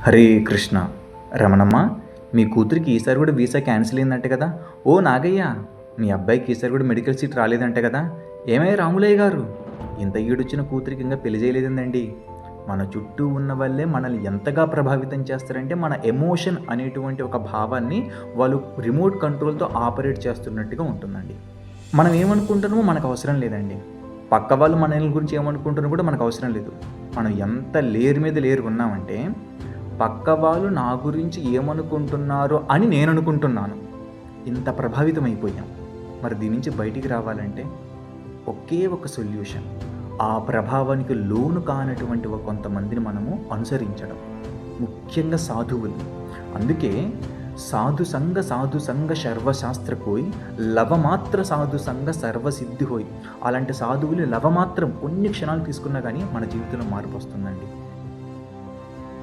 హరే కృష్ణ. రమణమ్మ, మీ కూతురికి ఈసారి కూడా వీసా క్యాన్సిల్ అయిందంట కదా. ఓ నాగయ్య, మీ అబ్బాయికి ఈసారి కూడా మెడికల్ సీట్ రాలేదంట కదా. ఏమయ్య రాములయ్య గారు, ఇంత ఈడొచ్చిన కూతురికి ఇంకా పెళ్లి చేయలేదండి. మన చుట్టూ ఉన్న వాళ్ళే మనల్ని ఎంతగా ప్రభావితం చేస్తారంటే మన ఎమోషన్ అనేటువంటి ఒక భావాన్ని వాళ్ళు రిమోట్ కంట్రోల్తో ఆపరేట్ చేస్తున్నట్టుగా ఉంటుందండి. మనం ఏమనుకుంటున్నామో మనకు అవసరం లేదండి. పక్క వాళ్ళు మన గురించి ఏమనుకుంటున్నా కూడా మనకు అవసరం లేదు. మనం ఎంత లేరు మీద లేరు ఉన్నామంటే పక్క వాళ్ళు నా గురించి ఏమనుకుంటున్నారో అని నేను అనుకుంటున్నాను. ఇంత ప్రభావితం అయిపోయాం. మరి దీని నుంచి బయటికి రావాలంటే ఒకే ఒక సొల్యూషన్, ఆ ప్రభావానికి లోను కానటువంటి కొంతమందిని మనము అనుసరించడం, ముఖ్యంగా సాధువులు. అందుకే సాధు సంగ సర్వశాస్త్ర కోయ్, లవమాత్ర సాధు సంగ సర్వసిద్ధి హోయ్. అలాంటి సాధువులు లవమాత్రం కొన్ని క్షణాలు తీసుకున్నా కానీ మన జీవితంలో మార్పు వస్తుందండి.